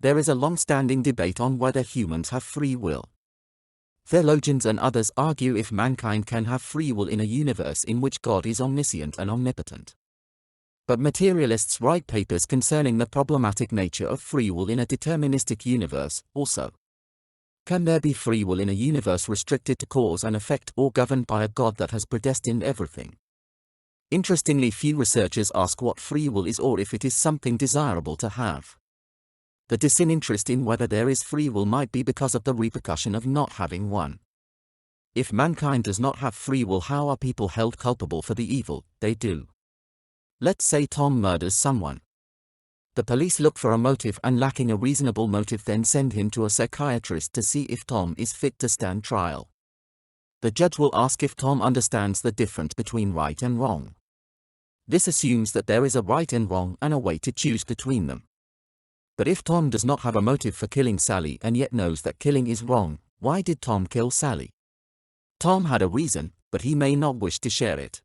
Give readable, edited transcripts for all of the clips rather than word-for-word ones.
There is a long-standing debate on whether humans have free will. Theologians and others argue if mankind can have free will in a universe in which God is omniscient and omnipotent. But materialists write papers concerning the problematic nature of free will in a deterministic universe, also. Can there be free will in a universe restricted to cause and effect or governed by a God that has predestined everything? Interestingly, few researchers ask what free will is or if it is something desirable to have. The disinterest in whether there is free will might be because of the repercussion of not having one. If mankind does not have free will, how are people held culpable for the evil they do? Let's say Tom murders someone. The police look for a motive and, lacking a reasonable motive, then send him to a psychiatrist to see if Tom is fit to stand trial. The judge will ask if Tom understands the difference between right and wrong. This assumes that there is a right and wrong and a way to choose between them. But if Tom does not have a motive for killing Sally and yet knows that killing is wrong, why did Tom kill Sally? Tom had a reason, but he may not wish to share it.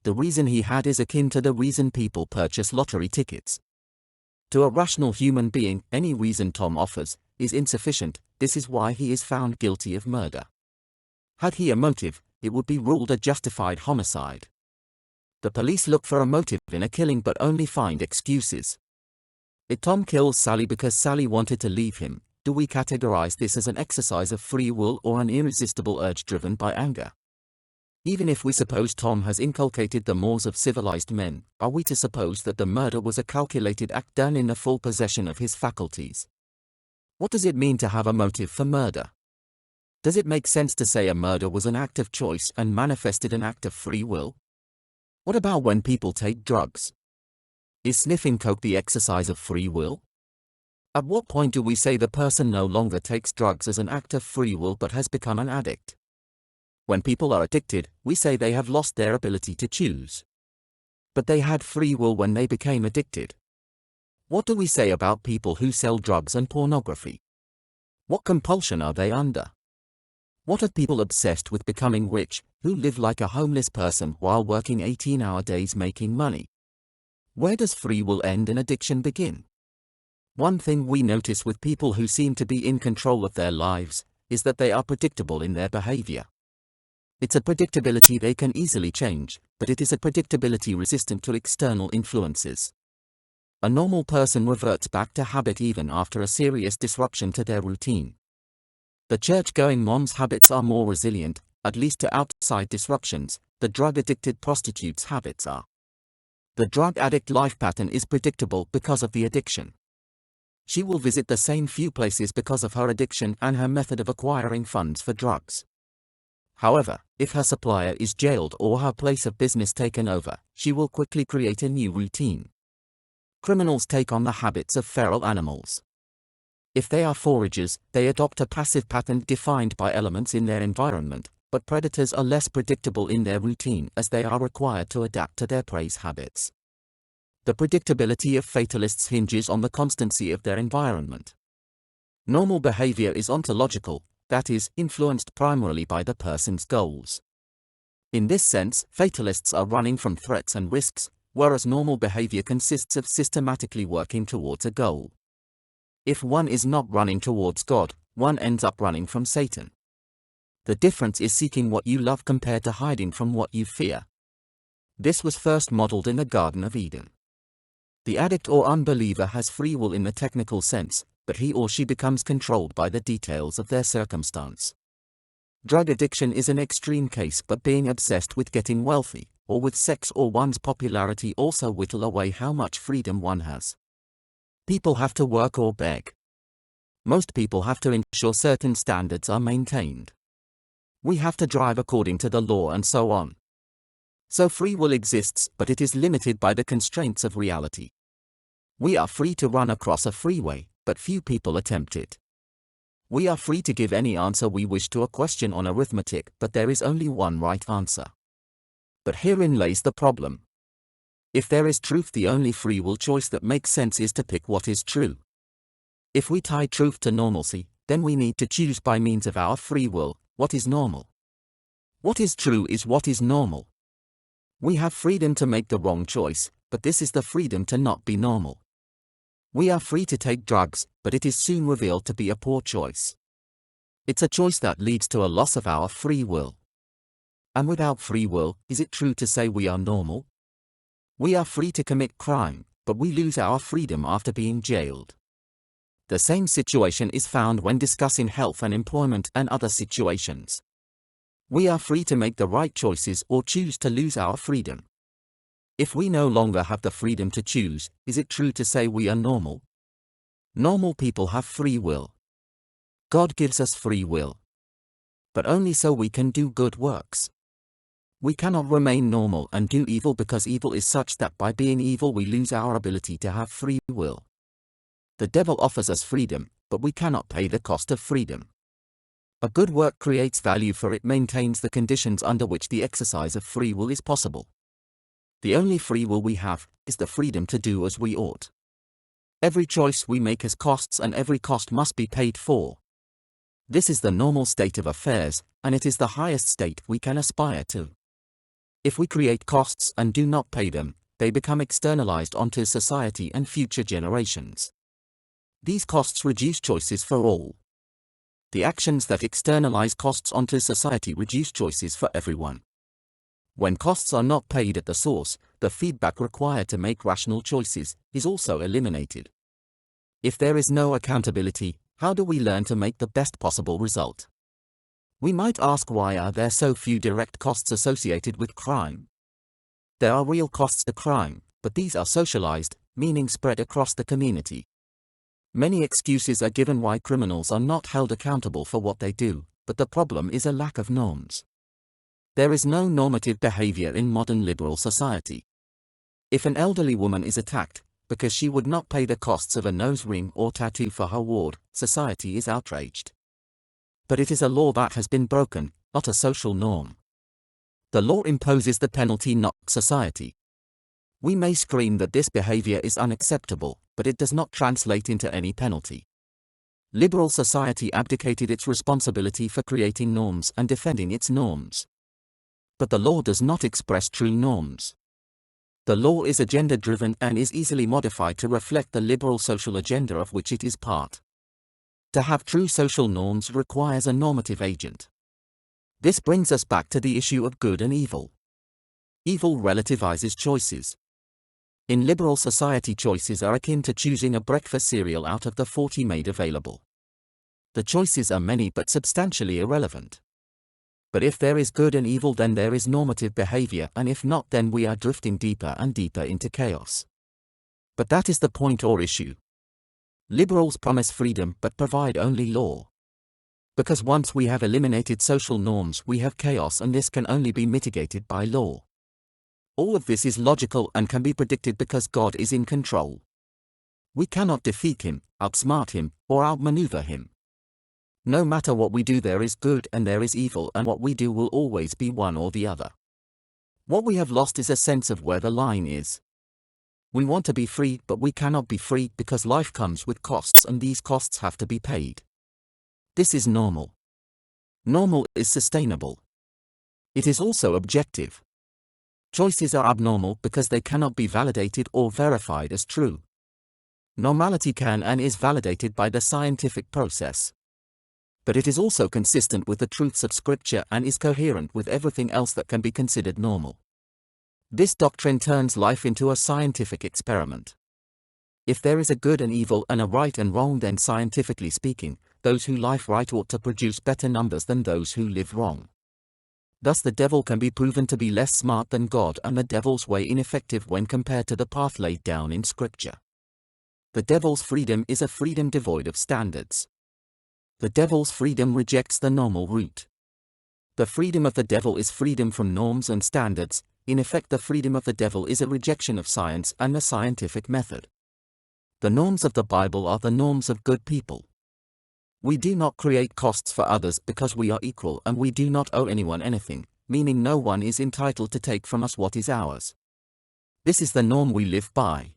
The reason he had is akin to the reason people purchase lottery tickets. To a rational human being, any reason Tom offers is insufficient. This is why he is found guilty of murder. Had he a motive, it would be ruled a justified homicide. The police look for a motive in a killing but only find excuses. If Tom kills Sally because Sally wanted to leave him, do we categorize this as an exercise of free will or an irresistible urge driven by anger? Even if we suppose Tom has inculcated the mores of civilized men, are we to suppose that the murder was a calculated act done in the full possession of his faculties? What does it mean to have a motive for murder? Does it make sense to say a murder was an act of choice and manifested an act of free will? What about when people take drugs? Is sniffing coke the exercise of free will? At what point do we say the person no longer takes drugs as an act of free will but has become an addict? When people are addicted, we say they have lost their ability to choose. But they had free will when they became addicted. What do we say about people who sell drugs and pornography? What compulsion are they under? What of people obsessed with becoming rich, who live like a homeless person while working 18-hour days making money? Where does free will end and addiction begin? One thing we notice with people who seem to be in control of their lives is that they are predictable in their behavior. It's a predictability they can easily change, but it is a predictability resistant to external influences. A normal person reverts back to habit even after a serious disruption to their routine. The church-going mom's habits are more resilient, at least to outside disruptions. The drug-addicted prostitute's habits are. The drug addict life pattern is predictable because of the addiction. She will visit the same few places because of her addiction and her method of acquiring funds for drugs. However, if her supplier is jailed or her place of business taken over, she will quickly create a new routine. Criminals take on the habits of feral animals. If they are foragers, they adopt a passive pattern defined by elements in their environment, but predators are less predictable in their routine as they are required to adapt to their prey's habits. The predictability of fatalists hinges on the constancy of their environment. Normal behavior is ontological, that is, influenced primarily by the person's goals. In this sense, fatalists are running from threats and risks, whereas normal behavior consists of systematically working towards a goal. If one is not running towards God, one ends up running from Satan. The difference is seeking what you love compared to hiding from what you fear. This was first modeled in the Garden of Eden. The addict or unbeliever has free will in the technical sense, but he or she becomes controlled by the details of their circumstance. Drug addiction is an extreme case, but being obsessed with getting wealthy, or with sex or one's popularity also whittle away how much freedom one has. People have to work or beg. Most people have to ensure certain standards are maintained. We have to drive according to the law and so on. So free will exists, but it is limited by the constraints of reality. We are free to run across a freeway, but few people attempt it. We are free to give any answer we wish to a question on arithmetic, but there is only one right answer. But herein lays the problem. If there is truth, the only free will choice that makes sense is to pick what is true. If we tie truth to normalcy, then we need to choose by means of our free will what is normal. What is true is what is normal. We have freedom to make the wrong choice, but this is the freedom to not be normal. We are free to take drugs, but it is soon revealed to be a poor choice. It's a choice that leads to a loss of our free will. And without free will, is it true to say we are normal? We are free to commit crime, but we lose our freedom after being jailed. The same situation is found when discussing health and employment and other situations. We are free to make the right choices or choose to lose our freedom. If we no longer have the freedom to choose, is it true to say we are normal? Normal people have free will. God gives us free will. But only so we can do good works. We cannot remain normal and do evil because evil is such that by being evil we lose our ability to have free will. The devil offers us freedom, but we cannot pay the cost of freedom. A good work creates value for it maintains the conditions under which the exercise of free will is possible. The only free will we have is the freedom to do as we ought. Every choice we make has costs and every cost must be paid for. This is the normal state of affairs, and it is the highest state we can aspire to. If we create costs and do not pay them, they become externalized onto society and future generations. These costs reduce choices for all. The actions that externalize costs onto society reduce choices for everyone. When costs are not paid at the source, the feedback required to make rational choices is also eliminated. If there is no accountability, how do we learn to make the best possible result? We might ask, why are there so few direct costs associated with crime? There are real costs to crime, but these are socialized, meaning spread across the community. Many excuses are given why criminals are not held accountable for what they do, but the problem is a lack of norms. There is no normative behavior in modern liberal society. If an elderly woman is attacked because she would not pay the costs of a nose ring or tattoo for her ward, society is outraged. But it is a law that has been broken, not a social norm. The law imposes the penalty, not society. We may scream that this behavior is unacceptable, but it does not translate into any penalty. Liberal society abdicated its responsibility for creating norms and defending its norms. But the law does not express true norms. The law is agenda-driven and is easily modified to reflect the liberal social agenda of which it is part. To have true social norms requires a normative agent. This brings us back to the issue of good and evil. Evil relativizes choices. In liberal society, choices are akin to choosing a breakfast cereal out of the 40 made available. The choices are many but substantially irrelevant. But if there is good and evil, then there is normative behavior, and if not, then we are drifting deeper and deeper into chaos. But that is the point or issue. Liberals promise freedom but provide only law. Because once we have eliminated social norms, we have chaos, and this can only be mitigated by law. All of this is logical and can be predicted because God is in control. We cannot defeat him, outsmart him, or outmaneuver him. No matter what we do, there is good and there is evil, and what we do will always be one or the other. What we have lost is a sense of where the line is. We want to be free, but we cannot be free because life comes with costs, and these costs have to be paid. This is normal. Normal is sustainable. It is also objective. Choices are abnormal because they cannot be validated or verified as true. Normality can and is validated by the scientific process. But it is also consistent with the truths of Scripture and is coherent with everything else that can be considered normal. This doctrine turns life into a scientific experiment. If there is a good and evil and a right and wrong, then scientifically speaking, those who live right ought to produce better numbers than those who live wrong. Thus the devil can be proven to be less smart than God, and the devil's way ineffective when compared to the path laid down in Scripture. The devil's freedom is a freedom devoid of standards. The devil's freedom rejects the normal route. The freedom of the devil is freedom from norms and standards. In effect, the freedom of the devil is a rejection of science and the scientific method. The norms of the Bible are the norms of good people. We do not create costs for others because we are equal, and we do not owe anyone anything, meaning no one is entitled to take from us what is ours. This is the norm we live by.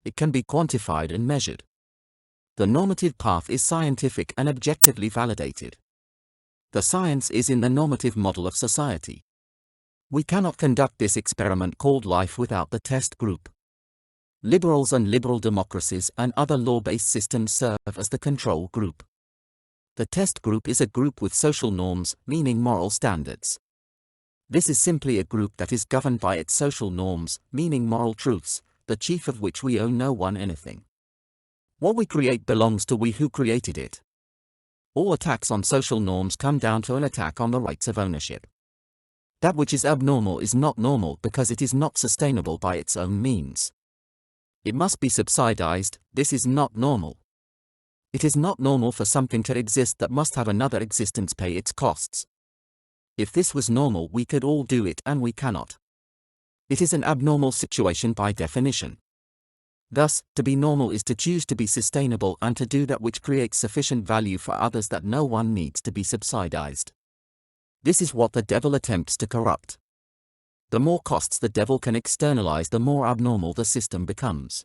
It can be quantified and measured. The normative path is scientific and objectively validated. The science is in the normative model of society. We cannot conduct this experiment called life without the test group. Liberals and liberal democracies and other law-based systems serve as the control group. The test group is a group with social norms, meaning moral standards. This is simply a group that is governed by its social norms, meaning moral truths, the chief of which we owe no one anything. What we create belongs to we who created it. All attacks on social norms come down to an attack on the rights of ownership. That which is abnormal is not normal because it is not sustainable by its own means. It must be subsidized. This is not normal. It is not normal for something to exist that must have another existence pay its costs. If this was normal, we could all do it, and we cannot. It is an abnormal situation by definition. Thus, to be normal is to choose to be sustainable and to do that which creates sufficient value for others that no one needs to be subsidized. This is what the devil attempts to corrupt. The more costs the devil can externalize, the more abnormal the system becomes.